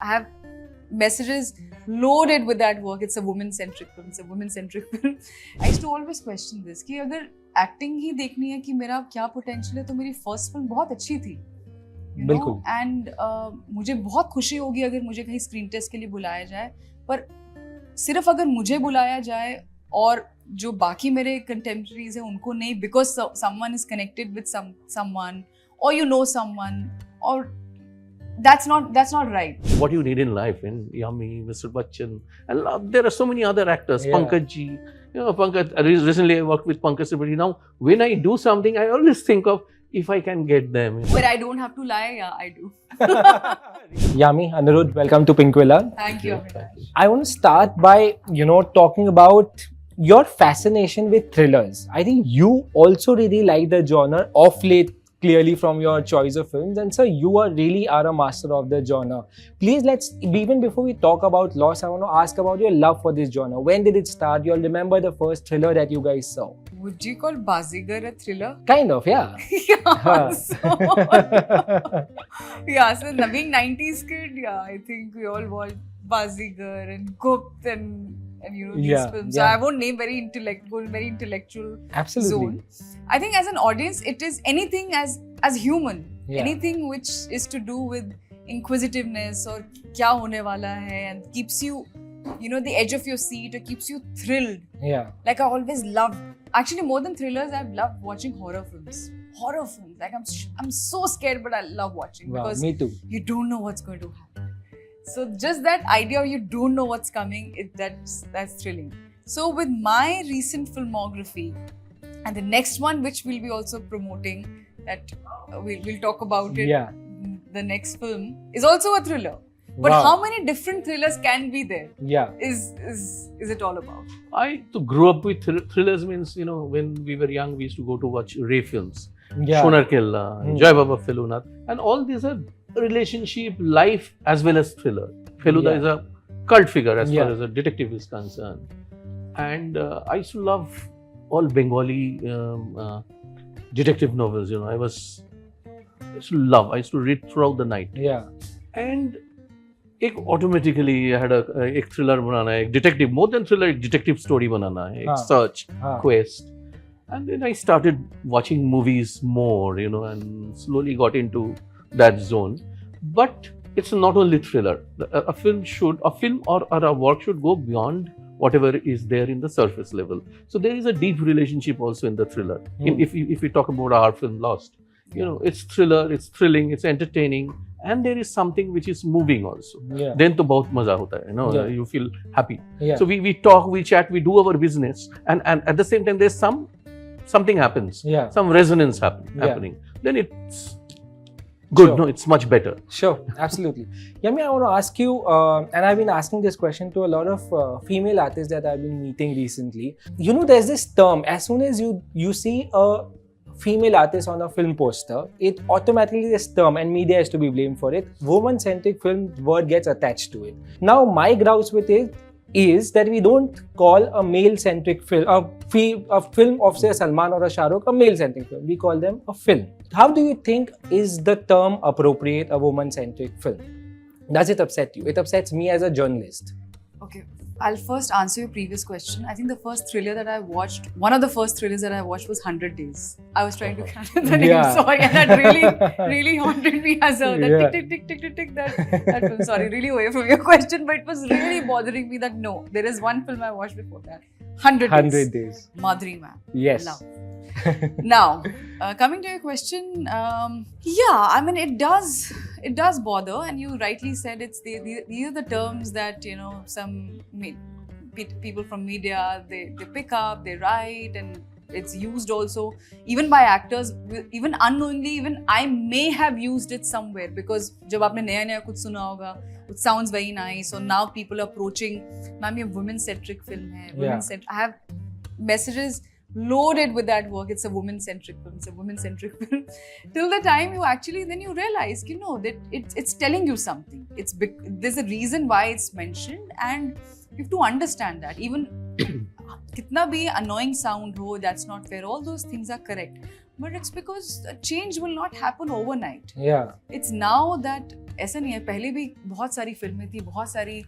I have messages loaded with that work. It's a woman-centric film. It's a woman-centric film. I used to always question this कि अगर acting ही देखनी है कि मेरा क्या potential है तो मेरी first film बहुत अच्छी थी. बिल्कुल. And मुझे बहुत खुशी होगी अगर मुझे कहीं screen test के लिए बुलाया जाए. पर सिर्फ अगर मुझे बुलाया जाए और जो बाकी मेरे contemporaries हैं उनको नहीं, because someone is connected with someone or you know someone, or that's not right. What you need in life, in Yami, Mr. Bachchan, and there are so many other actors. Yeah. Pankaj ji, Pankaj. Recently I worked with Pankaj Tripathi. Now, when I do something, I always think of if I can get them. But I don't have to lie. Yeah, I do. Yami, Aniruddha, welcome to Pinkvilla. Thank you. I want to start by talking about your fascination with thrillers. I think you also really like the genre of late. Clearly from your choice of films, and sir, you really are a master of the genre. Please, even before we talk about Lost, I want to ask about your love for this genre. When did it start? You'll remember the first thriller that you guys saw. Would you call Baazigar a thriller? Kind of, yeah. So being 90s kid, yeah, I think we all watched Baazigar and Gupt and these films. So I won't name very intellectual Absolutely. Zone. I think as an audience, it is anything as human. Yeah. Anything which is to do with inquisitiveness or kya hone wala hai, and keeps you, the edge of your seat, or keeps you thrilled. Yeah. Like I always loved, actually more than thrillers, I've loved watching horror films. Horror films, like I'm so scared, but I love watching. Wow, because me too. You don't know what's going to happen. So just that idea, you don't know what's coming, that's thrilling. So with my recent filmography, and the next one which we'll be also promoting, that we'll talk about it, the next film, is also a thriller. But how many different thrillers can be there? Yeah. Is it all about? I grew up with thrillers, means, when we were young, we used to go to watch Ray films. Yeah. Shonar Killa, Joy Baba Felunath, and all these are relationship, life, as well as thriller. Feluda is a cult figure as far as a detective is concerned. And I used to love all Bengali detective novels. I used to read throughout the night. Yeah. And automatically I had a thriller banana, a detective, more than thriller, detective story banana, a search, quest. And then I started watching movies more, and slowly got into that zone. But it's not only thriller. A film or a work should go beyond whatever is there in the surface level. So there is a deep relationship also in the thriller. If we talk about our film Lost, it's thriller, it's thrilling, it's entertaining, and there is something which is moving also. Yeah. Then to bahut maza hota hai, you feel happy. Yeah. So we talk, we chat, we do our business, and at the same time there's something happens, some resonance happening. Then it's good. Sure. It's much better. Sure, absolutely. Yami, I want to ask you, and I've been asking this question to a lot of female artists that I've been meeting recently. There's this term, as soon as you see a female artist on a film poster, it automatically, this term, and media is to be blamed for it, woman-centric film word gets attached to it. Now, my grouse with it is that we don't call a male-centric film, a film of say Salman or a Shah Rukh, a male-centric film. We call them a film. How do you think is the term appropriate, a woman-centric film? Does it upset you? It upsets me as a journalist. Okay, I'll first answer your previous question. I think the first thriller that I watched, one of the first thrillers that I watched was 100 Days. I was trying to catch the name, sorry, and that really haunted me as a tick, that film. Sorry, really away from your question, but it was really bothering me that no, there is one film I watched before that. 100 Days. Madhuri ma'am. Yes. Love. Now, coming to your question, I mean, it does bother, and you rightly said these are the terms that some people from media they pick up, they write, and it's used also even by actors, even unknowingly. Even I may have used it somewhere because जब आपने नया कुछ सुना होगा, it sounds very nice, so now people are approaching, ma'am, ये women-centric film hai, I have messages loaded with that work. It's a woman-centric film. It's a woman-centric film. Till the time then you realize, that it's telling you something. There's a reason why it's mentioned, and you have to understand that. Even kitna bhi annoying sound ho, that's not fair. All those things are correct. But it's because change will not happen overnight. Yeah. It's now that ऐसा नहीं है, पहले भी बहुत सारी फिल्में थी, बहुत सारी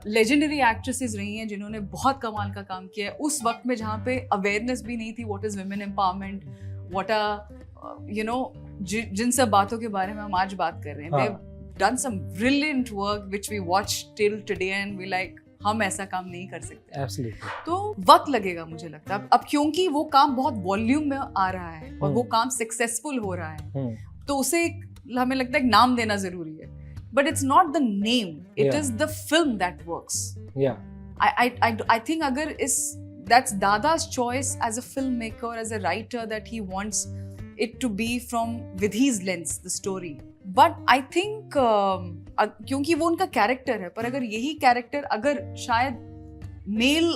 लेजेंडरी एक्ट्रेसेस रही हैं जिन्होंने बहुत कमाल का काम किया है उस वक्त में जहाँ पे अवेयरनेस भी नहीं थी what is women empowerment, what are you know जिन सब बातों के बारे में हम आज बात कर रहे हैं. They've done some brilliant work which we watch till today and we like हम ऐसा काम नहीं कर सकते. Absolutely. तो वक्त लगेगा मुझे लगता है अब क्योंकि वो काम बहुत वॉल्यूम में आ रहा है और वो काम सक्सेसफुल हो रहा है तो उसे हमें लगता है नाम देना जरूरी है. But it's not the name, it is the film that works. Yeah. I think agar that's Dada's choice as a filmmaker, as a writer, that he wants it to be from with his lens, the story. But I think क्योंकि वो उनका character है, पर अगर यही character अगर शायद mail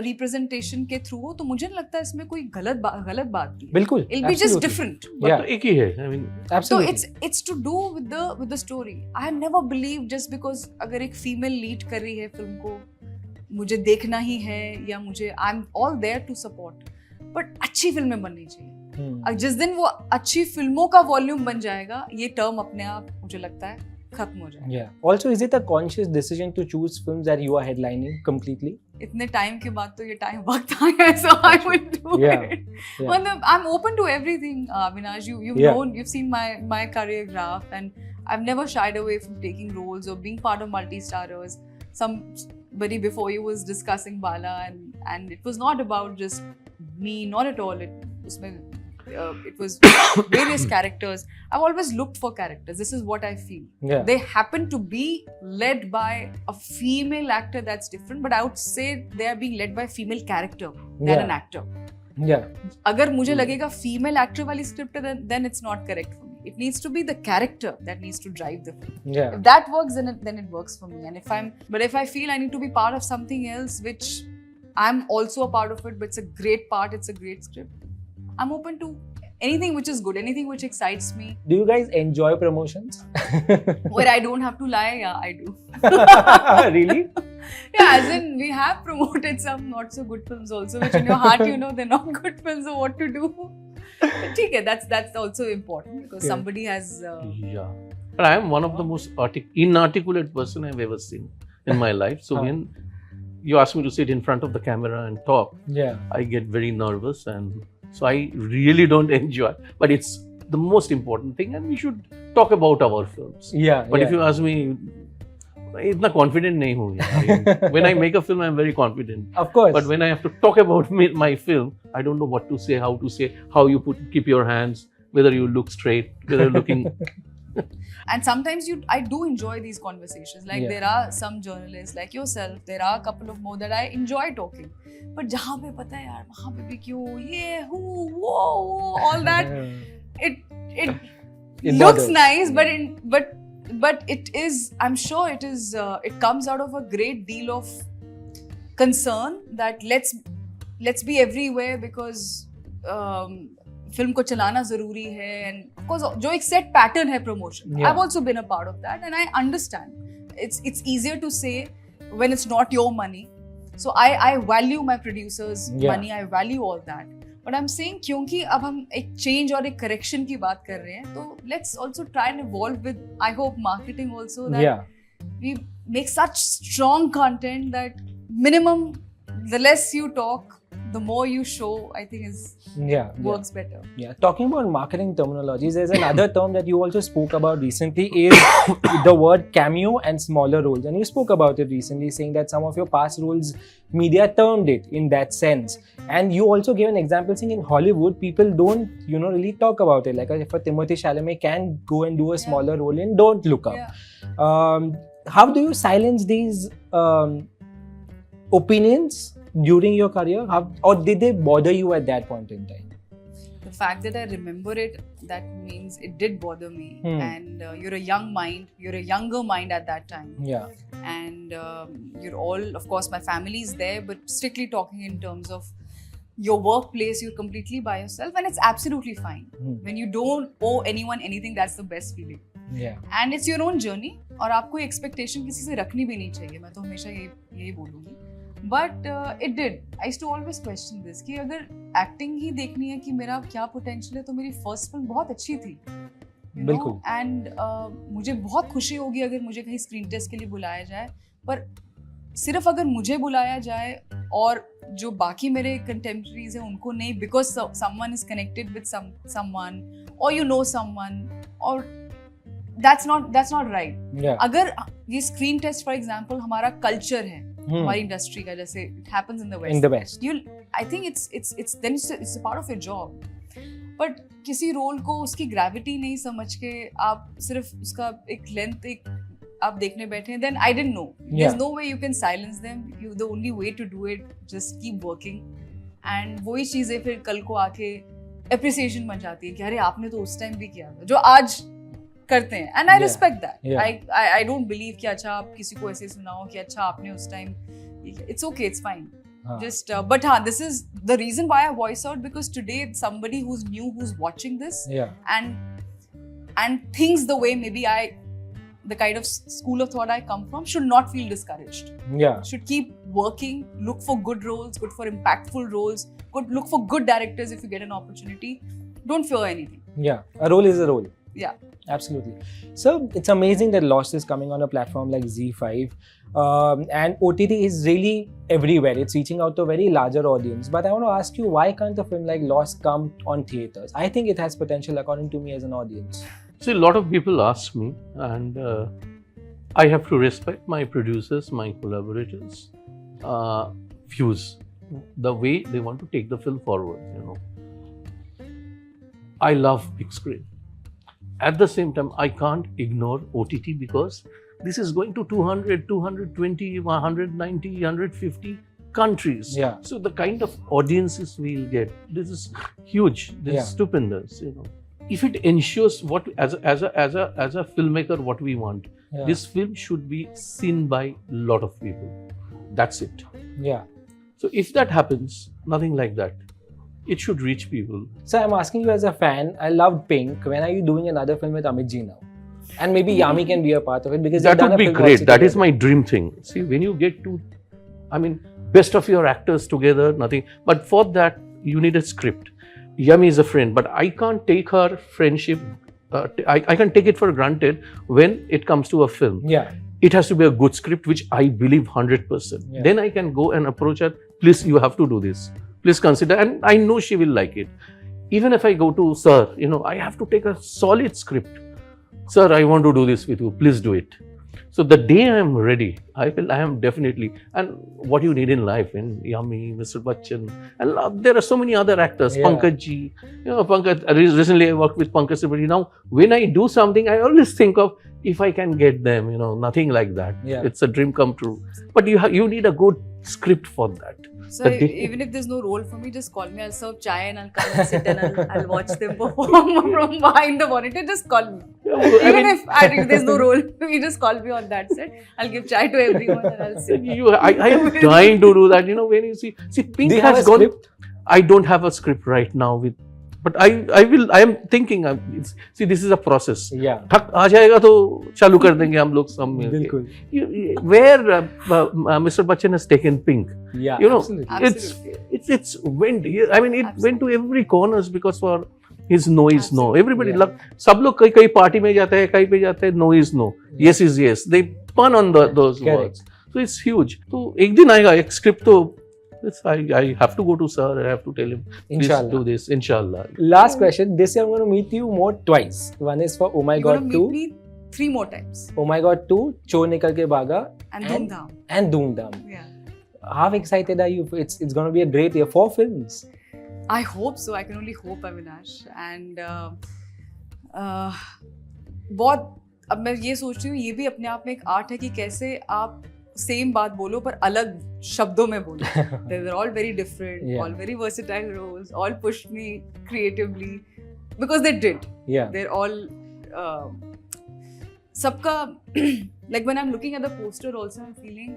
representation के थ्रू हो तो मुझे नहीं लगता इसमें कोई गलत बात भी. बिल्कुल. It'll be just different. But तो एक ही है. I mean, absolutely. So it's to do with the story. I have never believed just because अगर एक फीमेल लीड कर रही है फिल्म को मुझे देखना ही है या मुझे I'm all there to support. But अच्छी फिल्में बननी चाहिए. जिस दिन वो अच्छी फिल्मों का वॉल्यूम बन जाएगा ये टर्म अपने आप मुझे लगता है खत्म हो जाएगा. Yeah. Also, is it a conscious decision to choose films that you are headlining completely? इतने टाइम के बाद तो ये टाइम वक्त आया है, so I will do Yeah. it. Yeah. Well, I'm open to everything. Avinash, you've known, you've seen my career graph, and I've never shied away from taking roles or being part of multi-starrers. Somebody before you was discussing Bala, and it was not about just me, not at all. It was various characters. I've always looked for characters. This is what I feel. Yeah. They happen to be led by a female actor. That's different. But I would say they are being led by a female character than an actor. Yeah. अगर मुझे लगेगा female actor वाली script है, then it's not correct for me. It needs to be the character that needs to drive the film. Yeah. If that works, then it works for me. And if I feel I need to be part of something else, which I'm also a part of it, but it's a great part, it's a great script, I'm open to anything which is good, anything which excites me. Do you guys enjoy promotions? Where I don't have to lie, yeah, I do. Really? Yeah, as in we have promoted some not so good films also, which in your heart you know they're not good films, so what to do? But okay, that's also important because somebody has. Yeah, but I am one of the most inarticulate person I've ever seen in my life. So when you ask me to sit in front of the camera and talk, I get very nervous, and so I really don't enjoy. But it's the most important thing, and we should talk about our films. Yeah. But if you ask me, इतना confident नहीं हूँ. When I make a film, I'm very confident. Of course. But when I have to talk about my film, I don't know what to say, how to say, how you keep your hands, whether you look straight, whether you're looking. And sometimes I do enjoy these conversations. Like there are some journalists like yourself, there are a couple of more that I enjoy talking. But जहाँ पे पता है यार वहाँ पे भी क्यों ये whoa all that it looks nice, but it is, I'm sure it is it comes out of a great deal of concern that let's be everywhere because film को चलाना जरूरी है. एंड ऑफ कोर्स जो एक set pattern है promotion, I have also been a part of that and I understand it's easier to say when it's not your money. So I value my producers money, I value all that. But I am saying क्योंकि अब हम एक change और एक correction की बात कर रहे हैं तो let's also try and evolve with, I hope, marketing also, that we make such strong content that minimum the less you talk, the more you show, I think works better. Yeah. Talking about marketing terminologies, there's another term that you also spoke about recently is the word cameo and smaller roles. And you spoke about it recently, saying that some of your past roles, media termed it in that sense. And you also gave an example saying in Hollywood, people don't, really talk about it. Like if a Timothée Chalamet can go and do a smaller role in Don't Look Up. Yeah. How do you silence these opinions during your career, or did they bother you at that point in time? The fact that I remember it, that means it did bother me. And you're a young mind, you're a younger mind at that time. Yeah. And you're all, of course, my family is there, but strictly talking in terms of your workplace, you're completely by yourself, and it's absolutely fine. When you don't owe anyone anything, that's the best feeling. Yeah. And it's your own journey, और आपको expectation किसी से रखनी भी नहीं चाहिए. मैं तो हमेशा यही बोलूँगी. But it did. I used to always question this कि अगर acting ही देखनी है कि मेरा क्या potential है तो मेरी first film बहुत अच्छी थी. बिल्कुल. एंड मुझे बहुत खुशी होगी अगर मुझे कहीं स्क्रीन टेस्ट के लिए बुलाया जाए, पर सिर्फ अगर मुझे बुलाया जाए और जो बाकी मेरे कंटेम्पररीज हैं उनको नहीं, because someone is connected with someone और यू नो समवन, और that's not right. Yeah. अगर ये स्क्रीन टेस्ट फॉर एग्जांपल हमारा कल्चर है हमारी इंडस्ट्री का, जैसे it happens in the West. In the West. I think it's a part of your job. But किसी रोल को उसकी ग्रेविटी नहीं समझ के आप सिर्फ उसका एक लेंथ आप देखने बैठे हैं, then I didn't know. There's no way you can silence them. The only way to do it, just keep working. And वही चीजें फिर कल को आके appreciation बन जाती है कि अरे आपने तो उस टाइम भी किया था, जो आज करते हैं. And I respect that. I don't believe कि अच्छा आप किसी को ऐसे सुनाओ कि अच्छा आपने उस time, it's okay, it's fine. Just but this is the reason why I voice out, because today somebody who's new, who's watching this, and thinks the way maybe the kind of school of thought I come from, should not feel discouraged. Should keep working, look for good roles, look for impactful roles, look for good directors if you get an opportunity. Don't fear anything. A role is a role. Absolutely. So it's amazing that Lost is coming on a platform like Z5, and OTT is really everywhere. It's reaching out to a very larger audience. But I want to ask you, why can't a film like Lost come on theaters? I think it has potential, according to me, as an audience. See, a lot of people ask me, and I have to respect my producers, my collaborators' views, the way they want to take the film forward. I love big screen. At the same time, I can't ignore OTT, because this is going to 200, 220, 190, 150 countries. So the kind of audiences we'll get, this is huge. This is stupendous. If it ensures what as a filmmaker what we want, this film should be seen by a lot of people. That's it. So if that happens, nothing like that, it should reach people. So I'm asking you as a fan, I loved Pink. When are you doing another film with Amit ji now? And maybe Yami can be a part of it, because that would be great. That is my dream thing. See, when you get to, best of your actors together, nothing. But for that, you need a script. Yami is a friend, but I can't take her friendship. I can take it for granted when it comes to a film. It has to be a good script, which I believe 100%. Then I can go and approach her. Please, you have to do this. Please consider, and I know she will like it. Even if I go to sir, I have to take a solid script. Sir, I want to do this with you. Please do it. So the day I am ready, I am definitely. And what you need in life, in Yami, Mr. Bachchan, and there are so many other actors. Pankaj ji, Pankaj. Recently I worked with Pankaj Sibari. Now, when I do something, I always think of if I can get them. Nothing like that. It's a dream come true. But you need a good script for that. So even if there's no role for me, just call me. I'll serve chai and I'll come and sit and I'll watch them perform from behind the monitor. Just call me. Even if there's no role, you just call me on that set. I'll give chai to everyone and I'll sit. I am trying to do that. When you see Pink has gone. Script? I don't have a script right now but I am thinking. See, this is a process. ठक आ जाएगा तो चालू कर देंगे हम लोग सब मिलके. Where Mr. Bachchan has taken Pink, it's went here. It went to every corners because for his no is no. Everybody love. सब लोग कई party में जाते हैं, कहीं पे जाते हैं. No is no. Yes is yes. They pun on those words. So it's huge. तो एक दिन आएगा एक script तो. I have to go to sir. I have to tell him, please do this. Inshallah. Last question. This year I'm going to meet you more twice. One is for Oh My God 2. You're going to meet me 3 more times. Oh My God 2, Chor Nikal Ke Bhaga, and Dhoom Dhaam. And Dhoom Dhaam. How excited are you? It's going to be a great year. 4 films. I hope so. I can only hope, Avinash. And बहुत अब मैं ये सोच रही हूँ, ये भी अपने आप में एक आर्ट है कि कैसे आप सेम बात बोलो पर अलग शब्दों में बोलो. They're all very different, all very versatile roles, all pushed me creatively because they did. They're all सबका like when I'm looking at the poster also I'm feeling,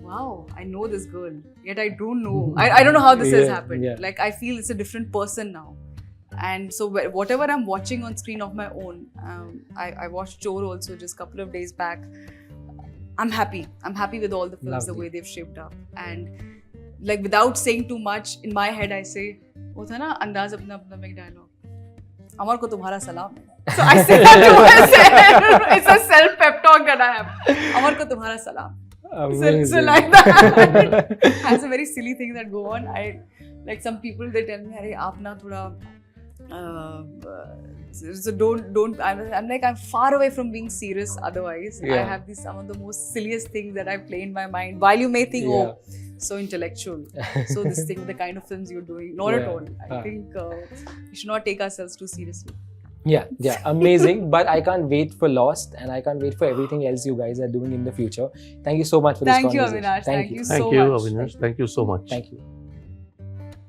wow, I know this girl, yet I don't know. I don't know how this has happened. Like I feel it's a different person now. And so whatever I'm watching on screen of my own, I watched Chor also just a couple of days back. I'm happy. I'm happy with all the films, the way they've shaped up. And like without saying too much, in my head I say, वो था ना अंदाज अपना अपना में dialogue. Amar ko tumhara salam. So I say that to myself. It's a self-pep talk that I have. Amar ko tumhara salam. So like that. That's a very silly thing that go on. Like some people, they tell me, "Arey, aap na thoda." So don't. I'm like, I'm far away from being serious. Otherwise, I have these some of the most silliest things that I play in my mind. While you may think, oh, so intellectual. So this thing, the kind of films you're doing, not at all. I think we should not take ourselves too seriously. Yeah, amazing. But I can't wait for Lost, and I can't wait for everything else you guys are doing in the future. Thank you so much for this conversation. Thank you, Avinash. Thank you so much. Thank you, Avinash. Thank you so much. Thank you.